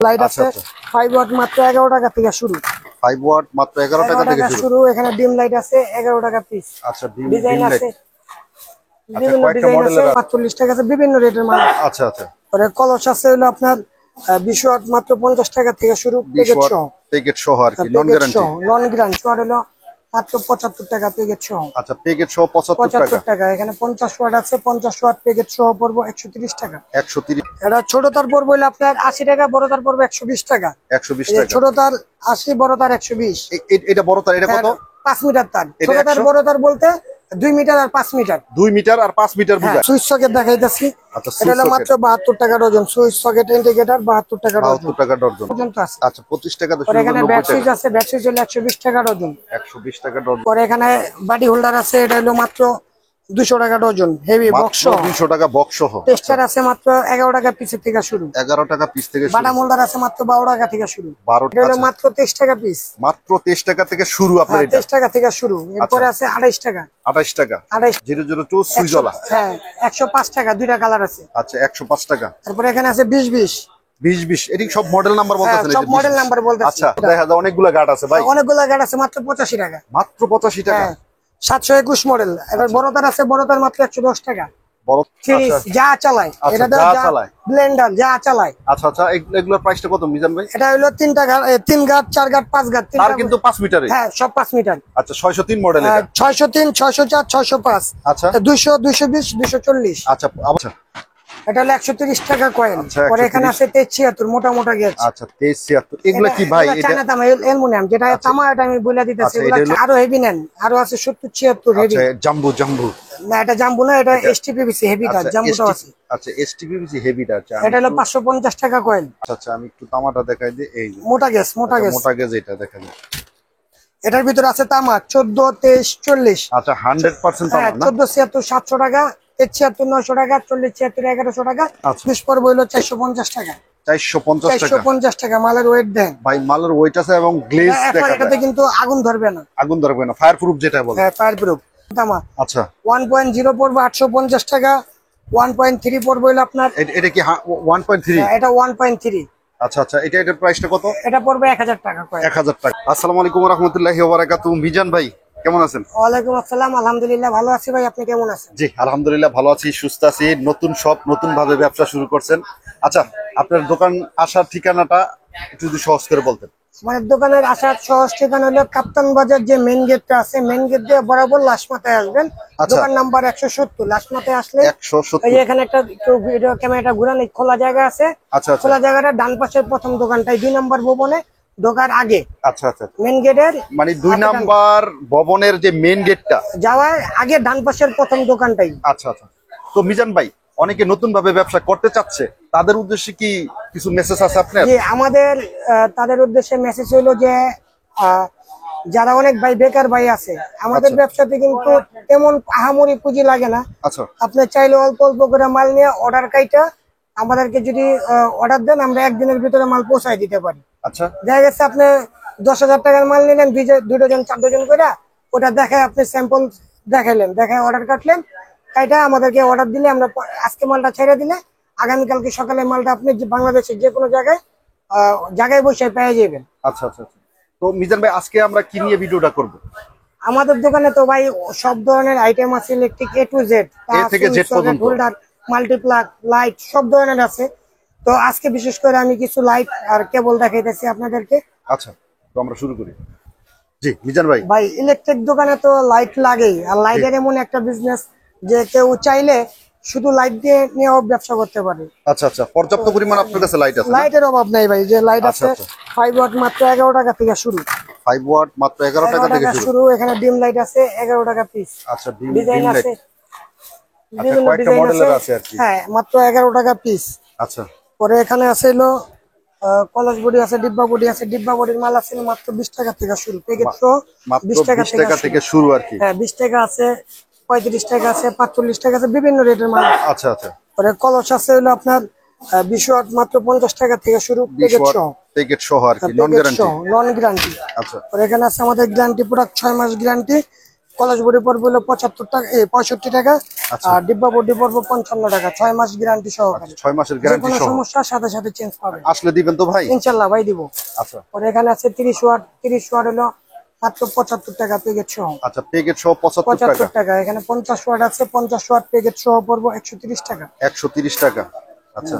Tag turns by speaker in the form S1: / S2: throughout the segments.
S1: Light আছে 5 watt মাত্র 11 টাকা থেকে শুরু।
S2: 5 ওয়াট মাত্র 11 টাকা থেকে শুরু।
S1: এখানে ডিম লাইট আছে 11 টাকা পিস।
S2: আচ্ছা,
S1: ডিজাইন আছে বিভিন্ন
S2: কয়েকটা
S1: ডিজাইন আছে
S2: মডেলের
S1: 45 টাকা আছে, বিভিন্ন রেটের মাল।
S2: আচ্ছা আচ্ছা।
S1: পরে কলস আছে হলো আপনার 20 ওয়াট মাত্র 50 টাকা থেকে শুরু,
S2: 20 ওয়াট প্যাকেট সহ আর কি, নন গ্যারান্টি।
S1: নন গ্যারান্টি হলো মাত্র 75 টাকা প্যাকেট সহ।
S2: আচ্ছা, প্যাকেট সহ 75
S1: টাকা। এখানে 50 ওয়াট আছে, 50 ওয়াট প্যাকেট সহ পড়বো 130 টাকা।
S2: 130।
S1: এটা ছোট তার পড়বো হলো আপনার 80 টাকা, বড় তার পড়বো 120 টাকা।
S2: 120 টাকা।
S1: ছোট তার 80, বড় তার 120।
S2: এটা বড় তার, এটা কত?
S1: 5 মিটার তার। ছোট তার বড় তার বলতে 2 মিটার আর 5 মিটার। 2
S2: মিটার আর 5 মিটার বুঝা।
S1: সুইচ সকেট দেখাইতেছি।
S2: আচ্ছা,
S1: এটা হলো মাত্র 72 টাকা ডজন। সুইচ সকেট ইন্ডিকেটর 72 টাকা ডজন।
S2: 72 টাকা ডজন পর্যন্ত আছে। আচ্ছা, 25 টাকা তো শুরু।
S1: এখানে ব্যাক সুইচ আছে, ব্যাক সুইচ হলো 120 টাকা ডজন।
S2: 120 টাকা ডজন।
S1: পরে এখানে বডি হোল্ডার আছে, এটা হলো মাত্র 200 টাকা ডজন। হেভি বক্স
S2: 200 টাকা বক্স সহ।
S1: টেস্টার আছে মাত্র 11 টাকা পিস থেকে শুরু।
S2: 11 টাকা পিস থেকে শুরু।
S1: বাটাম হোল্ডার আছে মাত্র 12 টাকা থেকে শুরু।
S2: 12
S1: এটা হলো মাত্র 23 টাকা পিস।
S2: মাত্র 23 টাকা থেকে শুরু আপনার এটা।
S1: 23 টাকা থেকে শুরু। এরপরে আছে 28 টাকা।
S2: 28 টাকা। 002 সুইজলা।
S1: হ্যাঁ, 105 টাকা, দুইটা কালার আছে।
S2: আচ্ছা, 105 টাকা।
S1: তারপরে এখানে আছে 20
S2: 20 এটি সব মডেল নাম্বার বলতেছেন?
S1: সব মডেল নাম্বার বলতেছি।
S2: আচ্ছা, দেখা যায় অনেকগুলা গার্ড আছে ভাই।
S1: অনেকগুলা গার্ড আছে, মাত্র 85 টাকা।
S2: মাত্র 85 টাকা।
S1: 721 মডেল। এবার বড় তার আছে, বড় তার মাত্র 110 টাকা।
S2: বড়
S1: যা চালায়, এটা
S2: চালায়
S1: ব্লেন্ডার যা চালায়।
S2: আচ্ছা আচ্ছা, এগুলোর প্রাইসটা কত মিজান ভাই?
S1: এটা হলো 3 টাকা, 3 গার্ড, 4 গার্ড, 5 গার্ড।
S2: আর কিন্তু 5 মিটারে।
S1: হ্যাঁ, সব 5 মিটার।
S2: আচ্ছা, 603 মডেল এটা।
S1: 603, 604, 605।
S2: আচ্ছা,
S1: 200, 220, 240।
S2: আচ্ছা আচ্ছা।
S1: এটা হলো 130 টাকা কয়েন।
S2: আচ্ছা,
S1: পরে এখানে আছে 73 মোটা মোটা গেজ।
S2: আচ্ছা, 2376। এগুলো কি ভাই?
S1: এটা চায়না তামা, অ্যালুমিনিয়াম। যেটা তামা এটা আমি বলে দিতেছি। এগুলো আরো হেভি নেন, আরো আছে 70, 76 হেভি।
S2: আচ্ছা, জাম্বু।
S1: না, এটা জাম্বু না, এটা এসটিপিভিসি হেভিটা। জাম্বুটা আছে।
S2: আচ্ছা, এসটিপিভিসি হেভিটা আছে।
S1: এটা হলো 550 টাকা কয়েন।
S2: আচ্ছা, আমি একটু তামাটা দেখাই দিই। এই
S1: মোটা গেজ, মোটা গেজ
S2: এটা দেখাই দিই।
S1: এটার ভিতরে আছে তামা 14, 23, 40।
S2: আচ্ছা, 100% তামা না?
S1: 14, 76, 700 টাকা, 76, 900 টাকা, 40, 76, 1100 টাকা। 20 পর্ব হলো 450 টাকা। 450 টাকা। মালের ওয়েট দেন
S2: ভাই, মালের ওয়েট আছে এবং গ্লেজ দেখা যায়।
S1: এটাতে কিন্তু আগুন ধরবে না।
S2: ফায়ার প্রুফ যেটা বলে।
S1: হ্যাঁ, ফায়ার প্রুফ তামা।
S2: আচ্ছা,
S1: 1.0 পড়বে 850 টাকা। 1.3 পড়বে হলো আপনার।
S2: এটা কি 1.3?
S1: এটা 1.3।
S2: আচ্ছা আচ্ছা, এটার প্রাইসটা কত?
S1: এটা পড়বে 1000 টাকা কয়েন।
S2: 1000 টাকা। আসসালামু আলাইকুম ওয়া রাহমাতুল্লাহি ওয়া বারাকাতুহু। মিজান ভাই, কেমন আছেন?
S1: ওয়ালাইকুম আসসালাম, আলহামদুলিল্লাহ ভালো আছি ভাই, আপনি কেমন আছেন?
S2: জি, আলহামদুলিল্লাহ ভালো আছি, সুস্থ আছি। নতুন শপ, নতুন ভাবে ব্যবসা শুরু করছেন। আচ্ছা, আপনার দোকান আসার ঠিকানাটা একটু যদি সহজ করে বলতেন।
S1: আমাদের দোকানের আসার সহজ ঠিকানা হলো কাপ্তান বাজার, যে মেইন গেটটা আছে, মেইন গেট দিয়ে বরাবর লাশমাথায় আসবেন। দোকান নাম্বার 170। লাশমাথায় আসলে
S2: 170।
S1: এই এখানে একটা ভিডিও ক্যামেরাটা ঘুরান, খোলা জায়গা আছে।
S2: আচ্ছা,
S1: খোলা জায়গাটা ডান পাশের প্রথম দোকানটাই 2 নম্বর ভবনে ঢোকার আগে।
S2: আচ্ছা আচ্ছা,
S1: মেইন গেটের
S2: মানে 2 নাম্বার ভবনের যে মেইন গেটটা
S1: যাওয়ার আগে ডান পাশের প্রথম দোকানটাই।
S2: আচ্ছা আচ্ছা। তো মিজান ভাই, অনেকে নতুন ভাবে ব্যবসা করতে চাচ্ছে, তাদের উদ্দেশ্যে কি কিছু মেসেজ আছে আপনার?
S1: জি, আমাদের তাদের উদ্দেশ্যে মেসেজ হলো যে যারা অনেক ভাই বেকার ভাই আছে, আমাদের ব্যবসাতে কিন্তু তেমন আহামরি পুঁজি লাগে না।
S2: আচ্ছা,
S1: আপনি চাইলে অল্প অল্প করে মাল নিয়ে অর্ডার কাইটা আমাদেরকে যদি অর্ডার দেন, আমরা একদিনের ভিতরে মাল পৌঁছায় দিতে পারি।
S2: আচ্ছা,
S1: দেখা গেছে আপনি 10,000 টাকার মাল নিলেন, 2 ডজন 4 ডজন করে, ওটা দেখায় আপনি স্যাম্পল দেখাইলেন, দেখায় অর্ডার কাটলেন, কাইটা আমাদেরকে অর্ডার দিলে আমরা আজকে মালটা ছেড়ে দিলে আগামীকালকে সকালে মালটা আপনি বাংলাদেশের যে কোনো জায়গায় বসে পেয়ে যাবেন।
S2: আচ্ছা আচ্ছা। তো মিজান ভাই, আজকে আমরা কি নিয়ে ভিডিওটা করব?
S1: আমাদের দোকানে তো ভাই সব ধরনের আইটেম আছে, ইলেকট্রিক A to Z,
S2: থেকে জেড পর্যন্ত,
S1: হোল্ডার, মাল্টিপ্লাগ, লাইট সব ধরনের আছে। তো আজকে বিশেষ করে আমি কিছু লাইট আর কেবল দেখাইতেছি আপনাদেরকে।
S2: আচ্ছা, তো আমরা শুরু করি। জি মিজান ভাই,
S1: ইলেকট্রিক দোকানে তো লাইট লাগেই, আর লাইটের এমন একটা বিজনেস যে কেউ চাইলে শুধু লাইট দিয়ে নিয়েও ব্যবসা করতে পারে।
S2: আচ্ছা আচ্ছা, পর্যাপ্ত পরিমাণ আপনার কাছে লাইট আছে?
S1: লাইটের অভাব নাই ভাই, যে লাইট আছে 5 ওয়াট মাত্র 11 টাকা থেকে শুরু।
S2: 5 ওয়াট মাত্র 11 টাকা থেকে শুরু।
S1: এখানে ডিম লাইট আছে 11 টাকা পিস।
S2: আচ্ছা,
S1: ডিজাইন আছে,
S2: বিভিন্ন কয়েকটা মডেলের আছে আর কি।
S1: হ্যাঁ, মাত্র 11 টাকা পিস।
S2: আচ্ছা,
S1: পরে এখানে আছে হলো কলেজ বডি আছে, ডিব্বা বডি আছে। ডিব্বা বডির মাল আছে মাত্র 20 টাকা থেকে শুরু, প্যাকেট তো
S2: মাত্র 20 টাকা থেকে শুরু আর কি।
S1: হ্যাঁ, 20 টাকা আছে, 35 টাকা আছে, 45 টাকা আছে, বিভিন্ন রেটের মাল।
S2: আচ্ছা আচ্ছা।
S1: পরে কলস আছে হলো আপনার 20 ওয়াট মাত্র 50 টাকা থেকে শুরু,
S2: প্যাকেট সহ আর কি, নন গ্যারান্টি।
S1: Non guarantee.
S2: আচ্ছা,
S1: পরে এখানে আছে আমাদের গ্যারান্টি প্রোডাক্ট 6 মাস গ্যারান্টি, কলেজ বডি পড়বে হলো 75 টাকা, 65 টাকা।
S2: আচ্ছা।
S1: আর ডিব্বা বডি পড়বে 55 টাকা, 6 মাস গ্যারান্টি সহকারে।
S2: 6 মাসের
S1: যে
S2: গ্যারান্টি
S1: কোনো
S2: সহ
S1: সমস্যার সাথে সাথে চেঞ্জ পাবেন।
S2: আসলে দিবেন তো ভাই?
S1: ইনশাআল্লাহ ভাই দিব।
S2: আচ্ছা
S1: আর এখানে আছে 30 ওয়াট, 30 ওয়াট হলো মাত্র 75 টাকা প্যাকেট সহ।
S2: আচ্ছা, প্যাকেট সহ 75 টাকা।
S1: 75 টাকা। এখানে 50 ওয়াট আছে, 50 ওয়াট প্যাকেট সহ পড়বে 130 টাকা।
S2: 130 টাকা। আচ্ছা,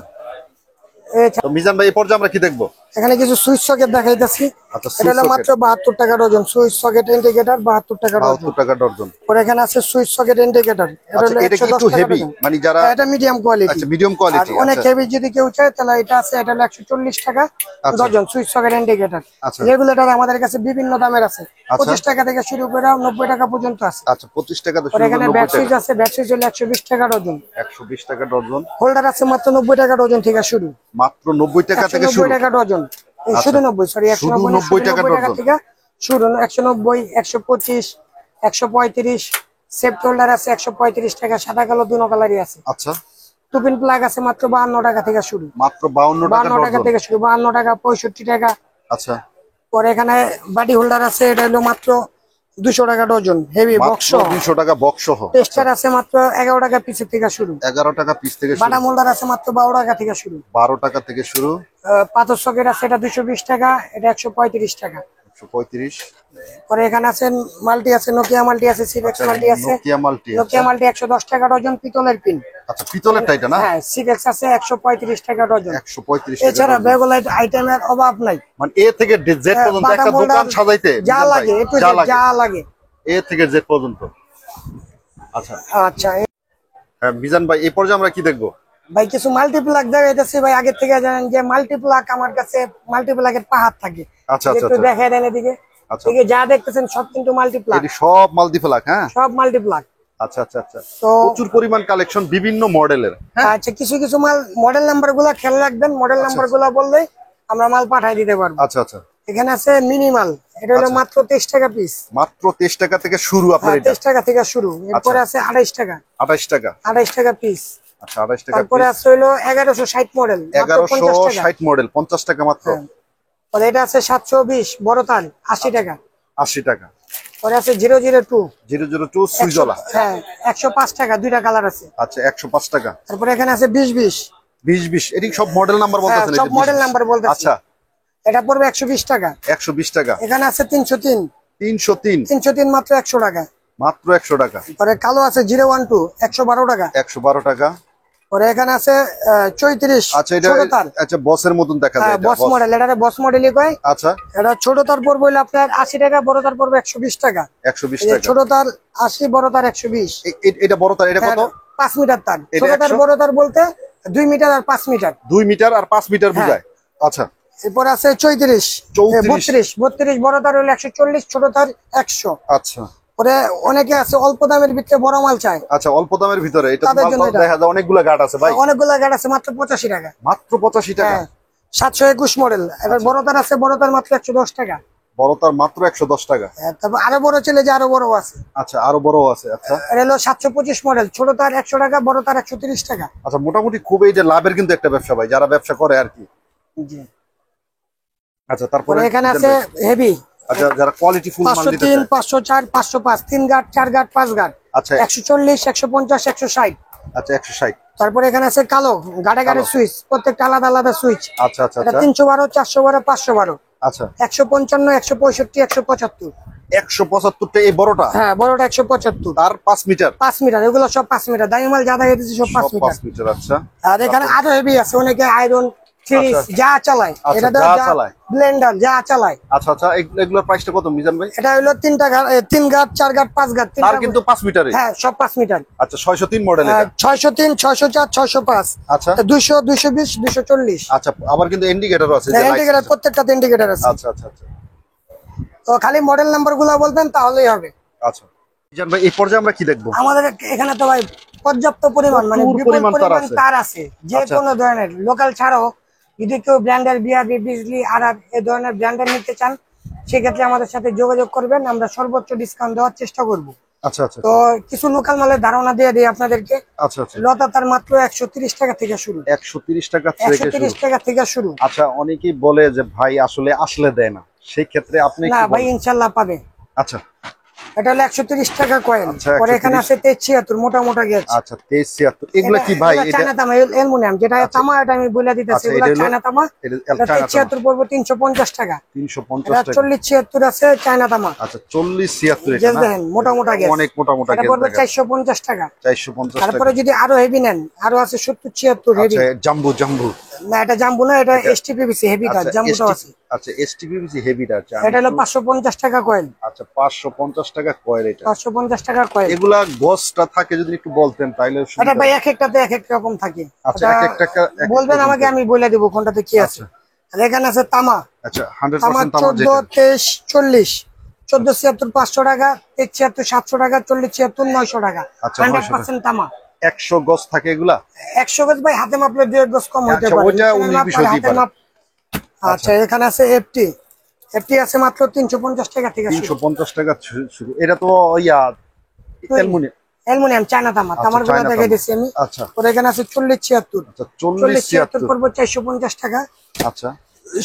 S1: এছাড়া
S2: তো মিজান ভাই এই পর্যায়ে আমরা কি দেখবো?
S1: এখানে কিছু সুইচ সকেট দেখাইতেছি।
S2: আচ্ছা,
S1: এটা হলো
S2: সুইচ
S1: মাত্র 72 টাকা ডজন। সুইচ সকেট ইন্ডিকেটর 72 টাকা ডজন।
S2: 72 টাকা ডজন।
S1: পরে এখানে আছে সুইচ সকেট ইন্ডিকেটর, এটা
S2: আচ্ছা,
S1: হলো
S2: এটা কি
S1: 110
S2: একটু
S1: টাকা
S2: হেভি,
S1: ডজন।
S2: মানে যারা
S1: এটা মিডিয়াম কোয়ালিটি।
S2: আচ্ছা, মিডিয়াম
S1: আর
S2: কোয়ালিটি।
S1: অনেক
S2: আচ্ছা
S1: হেভি যদি কেউ চায় তাহলে এটা আছে, এটা হলো 140 টাকা
S2: আচ্ছা।
S1: Dozen switch socket indicator.
S2: আচ্ছা।
S1: রেগুলেটর আমাদের কাছে বিভিন্ন দামের আছে,
S2: আচ্ছা।
S1: 25 টাকা থেকে শুরু করে 90 টাকা পর্যন্ত আছে।
S2: আচ্ছা, 25 টাকা থেকে
S1: পরে
S2: শুরু করে
S1: এখানে
S2: 90
S1: ব্যাট সুইচ
S2: টাকা।
S1: আছে, ব্যাট সুইচ হলো 120 টাকা ডজন।
S2: 120 টাকা ডজন।
S1: হোল্ডার আছে মাত্র 90 টাকা ডজন থেকে শুরু।
S2: মাত্র 90 টাকা থেকে
S1: 190
S2: শুরু।
S1: টাকা ডজন। এই
S2: আচ্ছা।
S1: শুধু 90, সরি
S2: শুধু
S1: 190
S2: 90 টাকা ডজন।
S1: থেকে শুরু। 190, 125, 135। সেফট হোল্ডার আছে 135 টাকা, সাদা কালো দুনো কালারই আছে।
S2: আচ্ছা,
S1: টুপিন প্লাগ আছে মাত্র 52 টাকা থেকে শুরু।
S2: মাত্র 52 টাকা
S1: 52 টাকা
S2: ডজন।
S1: থেকে শুরু, 52 টাকা, 65 টাকা।
S2: আচ্ছা,
S1: পরে এখানে বাডি হোল্ডার আছে, এটা হলো মাত্র 200 টাকা ডজন, হেভি বক্স।
S2: মাত্র 200 টাকা বক্স সহ।
S1: টেস্টার আছে মাত্র 11 টাকা পিসের থেকে শুরু।
S2: 11 টাকা পিস থেকে শুরু।
S1: বাটাম হোল্ডার আছে মাত্র 12 টাকা থেকে শুরু।
S2: 12 টাকা থেকে শুরু।
S1: পাথর সকেট আছে, এটা 220 টাকা, এটা 135 টাকা।
S2: 135।
S1: পরে এখানে আছে মাল্টি আছে, নোকিয়া মাল্টি আছে, সিভেক্স মাল্টি আছে।
S2: Nokia multi.
S1: নোকিয়া মাল্টি 110 টাকা ডজন, পিতলের পিন।
S2: আচ্ছা, পিতলেরটা এটা না?
S1: হ্যাঁ, সিভেক্স আছে 135 টাকা ডজন।
S2: 135 টাকা
S1: এছাড়া
S2: ডজন।
S1: বেগোলাইট আইটেমের অভাব নাই।
S2: মানে এ থেকে জেড পর্যন্ত
S1: বাটাম
S2: একটা
S1: হোল্ডার
S2: দোকান সাজাইতে
S1: যা
S2: মিজান ভাই,
S1: লাগে, একটু
S2: যা লাগে
S1: যা লাগে।
S2: এ থেকে জেড পর্যন্ত। আচ্ছা
S1: আচ্ছা
S2: হ্যাঁ, মিজান ভাই এই পর্যায়ে আমরা কি দেখবো?
S1: ভাই, কিছু মাল্টিপ্লাক দেখাইতেছি ভাই। আগে থেকে জানেন যে মাল্টিপ্লাক আমার কাছে মাল্টিপ্লাকের পাহাড় থাকে।
S2: আচ্ছা আচ্ছা
S1: একটু
S2: আচ্ছা।
S1: দেখাই দেন এদিকে।
S2: আচ্ছা,
S1: এদিকে যা দেখতেছেন সব কিন্তু মাল্টিপ্লাক,
S2: এটি সব মাল্টিপ্লাক। হ্যাঁ,
S1: সব মাল্টিপ্লাক।
S2: আচ্ছা আচ্ছা আচ্ছা।
S1: তো
S2: প্রচুর পরিমাণ কালেকশন বিভিন্ন মডেলের।
S1: আচ্ছা, কিছু কিছু মাল মডেল নাম্বার গুলা খেয়াল রাখবেন। মডেল নাম্বার গুলা বললেই আমরা মাল পাঠাই দিতে পারবো।
S2: আচ্ছা আচ্ছা।
S1: এখানে আছে মিনিমাল, এটা হলো
S2: আচ্ছা।
S1: মাত্র 23 টাকা পিস।
S2: মাত্র 23 টাকা থেকে শুরু আপনার এটা?
S1: 23 টাকা থেকে শুরু। এরপরে আছে 28 টাকা,
S2: 28 টাকা।
S1: 28 টাকা পিস।
S2: আচ্ছা, 28 টাকা
S1: তারপরে
S2: পিস।
S1: আছে হলো 1160 মডেল, মাত্র 50 টাকা।
S2: 1160 মডেল 50 টাকা মাত্র।
S1: হ্যাঁ। পরে এটা আছে 720 বড় তার, 80 টাকা।
S2: 80 টাকা।
S1: পরে আছে 002,
S2: 002 সুইজলা।
S1: হ্যাঁ 105 টাকা, দুইটা কালার আছে।
S2: আচ্ছা, 105 টাকা।
S1: তারপরে এখানে আছে 2020,
S2: 20 এটি সব মডেল নাম্বার বলতেছেন?
S1: সব মডেল নাম্বার বলতেছি।
S2: আচ্ছা,
S1: এটা পড়বে 120 টাকা।
S2: 120 টাকা।
S1: এখানে আছে 303,
S2: 303
S1: 303 মাত্র 100 টাকা।
S2: মাত্র 100 টাকা।
S1: পরে কালো আছে 012, 112 টাকা।
S2: 112 টাকা।
S1: পরে এখানে আছে 34
S2: আচ্ছা, এটা
S1: ছোট তার।
S2: আচ্ছা বসের মতন দেখা যায় এটা,
S1: বস
S2: বস।
S1: মডেল, এটা বস মডেলই কয়।
S2: আচ্ছা,
S1: এটা ছোট তার পড়বে হলো আপনার 80 টাকা, বড় তার পড়বে 120 টাকা।
S2: 120
S1: এই যে
S2: টাকা।
S1: ছোট তার 80, বড় তার 120।
S2: এটা বড় তার, এটা কত?
S1: 5 মিটার তার।
S2: এটা
S1: ছোট তার
S2: 100?
S1: বড় তার বলতে 2 মিটার আর 5 মিটার।
S2: 2 মিটার আর 5 মিটার বুঝায়। আচ্ছা,
S1: এরপর আছে 34,
S2: 34,
S1: 32 বড় তার হলো 140, ছোট তার 100।
S2: আচ্ছা
S1: পরে অনেকে আছে অল্প দামের ভিতরে বড় মাল চায়,
S2: আচ্ছা। অল্প দামের ভিতরে এটা তো
S1: তাদের
S2: মাল
S1: জন্য এটা।
S2: দেখা যায় অনেকগুলো গাট আছে ভাই।
S1: অনেকগুলো গাড়ি আছে মাত্র 85 টাকা।
S2: মাত্র 85 টাকা।
S1: হ্যাঁ, 721 মডেল। এবার বড় তার আছে, বড় তার মাত্র 110 টাকা।
S2: বড় তার মাত্র 110 টাকা।
S1: তারপর আরো বড় চলে যে আরো বড় আছে।
S2: আচ্ছা, আরো বড় আছে। আচ্ছা
S1: এটা হলো 725 মডেল, ছোট তার 100 টাকা, বড় তার 130 টাকা।
S2: আচ্ছা, মোটামুটি খুব এই যে লাভের কিন্তু একটা ব্যবসা ভাই, যারা ব্যবসা করে আর কি।
S1: জি।
S2: আচ্ছা,
S1: পরে
S2: তারপরে
S1: এখানে আছে হেভি,
S2: আচ্ছা, যারা কোয়ালিটি ফুল মাল নিতে
S1: 503,
S2: চায়।
S1: 504, 505, 3 গার্ড, 4 গার্ড, 5 গার্ড।
S2: আচ্ছা
S1: 140, 150, 160।
S2: আচ্ছা, 160।
S1: তারপরে এখানে আছে কালো, গাড়ে গাড়ে সুইচ, প্রত্যেকটা আলাদা আলাদা সুইচ।
S2: আচ্ছা আচ্ছা
S1: এটা
S2: আচ্ছা
S1: 312, 412, 512,
S2: আচ্ছা।
S1: 155, 165, 175।
S2: 175 টা এই বড়টা?
S1: হ্যাঁ, বড়টা 175।
S2: তার 5 মিটার।
S1: 5 মিটার, এগুলো সব 5 মিটার। দামি মাল যা দেখাইতেছি সব 5
S2: সব
S1: মিটার।
S2: 5 মিটার। আচ্ছা
S1: আর এখানে আরো হেভি আছে, অনেকে আয়রন, ফ্রিজ
S2: আচ্ছা।
S1: যা চালায়,
S2: আচ্ছা,
S1: এটা
S2: যা চালায়।
S1: ব্লেন্ডার যা চালায়।
S2: আচ্ছা আচ্ছা। এগুলোর প্রাইসটা কত মিজান ভাই?
S1: এটা হলো 3 টাকা, 3 গার্ড, 4 গার্ড, 5 গার্ড।
S2: তার কিন্তু 5 মিটারে?
S1: হ্যাঁ, সব 5 মিটার।
S2: আচ্ছা, 603 মডেল এটা।
S1: 603, 604, 605,
S2: আচ্ছা
S1: 200, 220, 240।
S2: আচ্ছা। আবার কিন্তু ইন্ডিকেটরও আছে যে
S1: ইন্ডিকেটর,
S2: লাইট।
S1: প্রত্যেকটাতে ইন্ডিকেটর আছে।
S2: আচ্ছা আচ্ছা আচ্ছা
S1: তো খালি মডেল নাম্বার গুলো বলবেন তাহলেই হবে।
S2: আচ্ছা। মিজান ভাই এই পর্যায়ে আমরা কি দেখবো?
S1: আমাদের এখানে তো ভাই পর্যাপ্ত পরিমাণ, মানে
S2: প্রচুর
S1: বিপুল
S2: পরিমাণ তার
S1: পরিমাণ
S2: আছে।
S1: তার আছে, যে
S2: আচ্ছা।
S1: কোনো ধরনের। লোকাল ছাড়াও যদি কেউ ব্র্যান্ডের বিআরবি, বিজলি, আর এই ধরনের ব্র্যান্ডের নিতে চান, সেক্ষেত্রে আমাদের সাথে যোগাযোগ করবেন, আমরা সর্বোচ্চ ডিসকাউন্ট দেওয়ার চেষ্টা করব।
S2: আচ্ছা আচ্ছা
S1: তো কিছু লোকাল মালের ধারণা দিয়ে দিই আপনাদেরকে।
S2: আচ্ছা আচ্ছা।
S1: লতা তার মাত্র 130 টাকা থেকে শুরু।
S2: 130 টাকা থেকে শুরু।
S1: 130 টাকা থেকে শুরু।
S2: আচ্ছা, অনেকেই বলে যে ভাই আসলে আসলে দেয় না, সেই ক্ষেত্রে আপনি
S1: না
S2: কি
S1: ভাই,
S2: বলেন?
S1: ইনশাল্লাহ পাবে।
S2: আচ্ছা,
S1: এটা হলো 130 টাকা কয়েন।
S2: আচ্ছা,
S1: পরে এখানে
S2: 130
S1: আছে 2376 মোটা মোটা গেজ।
S2: আচ্ছা 2376 এগুলা কি ভাই? এটা
S1: চায়না তামা, অ্যালুমিনিয়াম যেটা তামা, এটা আমি বলে দিতেছি,
S2: আচ্ছা,
S1: এগুলা
S2: এটা হলো
S1: চায়না তামা।
S2: এটা
S1: এটা
S2: চায়না তামা
S1: 2376 পড়বে 350 টাকা।
S2: 350
S1: এটা
S2: টাকা।
S1: 4076 আছে চায়না তামা।
S2: আচ্ছা 4076 এটা
S1: গেজ
S2: না?
S1: দেখেন মোটা মোটা গেজ,
S2: অনেক মোটা মোটা
S1: এটা
S2: গেজ
S1: পড়বে
S2: দেখা
S1: 450 টাকা।
S2: 450 টাকা।
S1: তারপরে যদি আরো হেভি নেন, আরো আছে 7076 হেভি।
S2: আচ্ছা জাম্বু
S1: না এটা জাম্বু না, এটা এসটিপিবিসি হেভিটা,
S2: আচ্ছা
S1: জাম্বুটাও আছে।
S2: আচ্ছা এসটিপিবিসি হেভিটা আছে।
S1: এটা হলো 550 টাকা কয়েন।
S2: আচ্ছা 550 টাকা কয়েন এটা।
S1: 550 টাকা কয়েন।
S2: এগুলা গসটা থাকে যদি একটু বলতেন তাইলে
S1: এটা
S2: সুবিধা।
S1: ভাই এক একটাতে এক এক রকম থাকে।
S2: আচ্ছা
S1: এটা
S2: এক এক টাকা এক এক
S1: বলবেন
S2: রকম
S1: আমাকে,
S2: থাকে।
S1: আমি বলে দেবো কোনটাতে কি আছে। আর এখানে আছে তামা।
S2: আচ্ছা
S1: তামা
S2: 100% তামা
S1: 14
S2: যেটা।
S1: 23 40 1476 500 টাকা, 73 700 টাকা, 4076 900 টাকা।
S2: আচ্ছা,
S1: 100% তামা।
S2: 100 গজ থাকে এগুলা।
S1: 100 গজ ভাই হাতে মাপলে 2 গজ কম হতে
S2: আচ্ছা,
S1: পারে।
S2: ওইটা
S1: মেশিনের
S2: 19
S1: মাপ
S2: 20
S1: আর
S2: হতেই
S1: হাতের
S2: পারে।
S1: মাপ। আচ্ছা এখানে আছে এফটি। এফটি আছে মাত্র 350 টাকা থেকে শুরু।
S2: 350 টাকা শুরু। এটা তো ইয়া অ্যালুমিনিয়াম।
S1: অ্যালুমিনিয়াম চায়না তামা। তামার গুলো
S2: চায়না
S1: দেখাই
S2: তামা।
S1: দিচ্ছি আমি।
S2: আচ্ছা
S1: পরে এখানে আছে 4076।
S2: আচ্ছা
S1: 4076
S2: 4076।
S1: পড়বে 450 টাকা।
S2: আচ্ছা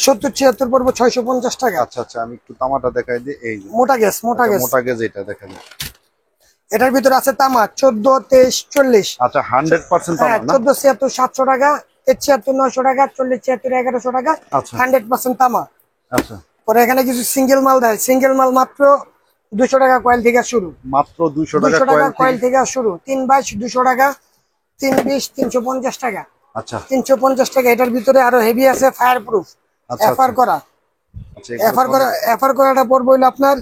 S1: 7076 পড়বে 650 টাকা।
S2: আচ্ছা আচ্ছা আমি একটু তামাটা দেখাই দিই। এই যে
S1: মোটা গ্যাস, মোটা
S2: আচ্ছা,
S1: গ্যাস।
S2: মোটা গেজ এটা দেখাই দিই।
S1: এটার ভিতরে আছে তামা 14 23 40।
S2: আচ্ছা 100% তামা
S1: হ্যাঁ
S2: না?
S1: 14 76 700 টাকা, 76 900 টাকা, 40 76 1100 টাকা।
S2: আচ্ছা
S1: 100% তামা।
S2: আচ্ছা
S1: পরে এখানে কিছু সিঙ্গেল মাল দেয়। সিঙ্গেল মাল মাত্র 200 টাকা কয়েল থেকে শুরু।
S2: মাত্র 200 টাকা
S1: 200 টাকা
S2: কয়েল
S1: কয়েল
S2: থেকে।
S1: থেকে শুরু। 322 200 টাকা, 320 350 টাকা।
S2: আচ্ছা
S1: 350 টাকা। এটার ভিতরে আরো হেভি আছে ফায়ার প্রুফ,
S2: আচ্ছা
S1: এফআর করা।
S2: আচ্ছা এগুলো
S1: এফআর
S2: তো
S1: করা, এফআর করাটা পড়বে হইলো আপনার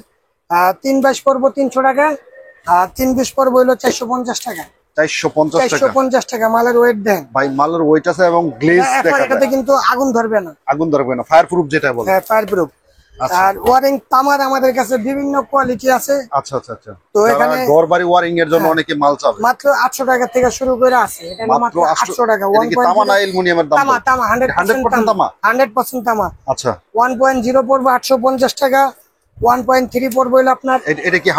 S1: 322 পড়বো 300 টাকা, আর 320 পড়বো হইলো 450 টাকা।
S2: 450 টাকা।
S1: 450 টাকা মালের ওয়েট দেন।
S2: ভাই মালের ওয়েট আছে এবং গ্লেজ দেখা
S1: এটাতে
S2: যায়।
S1: কিন্তু আগুন ধরবে না।
S2: আগুন ধরবে না, ফায়ার প্রুফ যেটা বলে।
S1: হ্যাঁ ফায়ার প্রুফ।
S2: আচ্ছা
S1: আর ওয়ারিং তামার আমাদের কাছে বিভিন্ন কোয়ালিটি আছে।
S2: আচ্ছা আচ্ছা আচ্ছা।
S1: তো
S2: যারা
S1: এখানে
S2: ঘর বাড়ি ওয়ারিং এর জন্য অনেকে মাল চাবে।
S1: মাত্র 800 টাকা থেকে শুরু করে আছে। এটা হলো মাত্র 800 টাকা।
S2: এটা কি তামা না অ্যালুমিনিয়ামের দাম?
S1: তামা, তামা 100%
S2: 100% তামা।
S1: 100% তামা।
S2: আচ্ছা
S1: 1.0 পড়বে 850 টাকা। 1.3 পড়বে হলো আপনার,
S2: এটা কি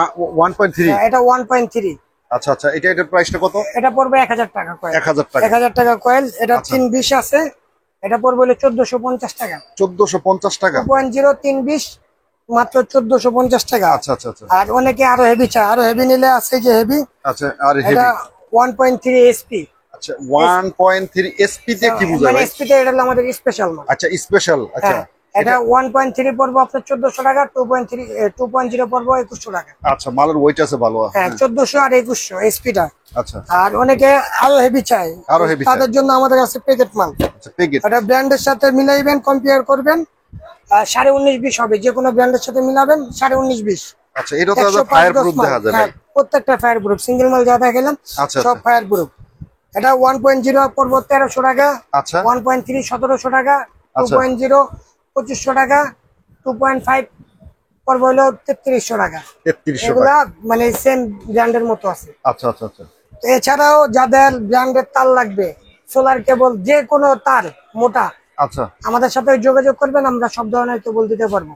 S2: 1.3?
S1: এটা 1.3।
S2: আচ্ছা আচ্ছা এটার প্রাইসটা কত?
S1: এটা পড়বে 1000 টাকা কয়েল।
S2: 1000 টাকা।
S1: 1000 টাকা কয়েল। এটা
S2: আচ্ছা।
S1: 320 আছে। এটা পড়বে হলো 1450 টাকা।
S2: 1450 টাকা।
S1: 2.0 320 মাত্র 1450 টাকা।
S2: আচ্ছা আচ্ছা আচ্ছা
S1: আর অনেকে আরো হেভি চায়, আরো হেভি নিলে আছে যে হেভি।
S2: আচ্ছা আর হেভি।
S1: এটা 1.3 এসপি।
S2: আচ্ছা 1.3 এসপি তে কি বোঝায়
S1: মানে
S2: ভাই?
S1: এসপি তে এটা হলো আমাদের স্পেশাল মাল।
S2: আচ্ছা স্পেশাল। আচ্ছা
S1: হ্যাঁ এটা 1.3 পড়বো আপনার 1400 টাকা। 2.0 পড়বো 2100 টাকা।
S2: আচ্ছা মালের ওয়েট আছে ভালো।
S1: হ্যাঁ 1400 আর 2100 এসপিটা।
S2: আচ্ছা
S1: আর অনেকে আরো হেভি চায়,
S2: আরো heavy চায়।
S1: তাদের জন্য আমাদের কাছে প্যাকেট মাল।
S2: আচ্ছা পেগেট।
S1: এটা ব্র্যান্ডের সাথে মিলাইবেন, কম্পেয়ার করবেন। 19.5 20 হবে, যে কোনো ব্র্যান্ডের সাথে মিলাবেন 19.5 20।
S2: আচ্ছা এটা তো ফায়ার প্রুফ দেখা যায় ভাই।
S1: প্রত্যেকটা ফায়ার প্রুফ। সিঙ্গেল মাল যা দেখালাম
S2: আচ্ছা,
S1: সব
S2: আচ্ছা।
S1: Fire proof. এটা 1.0 পড়বো 1300 টাকা।
S2: আচ্ছা
S1: 1.3 1700 টাকা।
S2: আচ্ছা।
S1: 2.0 2500 টাকা। 2.5 পড়বো হলো 3300 টাকা।
S2: 3300
S1: এগুলা
S2: টাকা।
S1: মানে সেম ব্র্যান্ডের মতো আছে।
S2: আচ্ছা আচ্ছা আচ্ছা
S1: তো এছাড়াও যাদের ব্র্যান্ডের তার লাগবে, সোলার কেবল, যে কোনো তার মোটা,
S2: আচ্ছা
S1: আমাদের সাথে যোগাযোগ করবেন, আমরা সব ধরনের কেবল দিতে পারবো।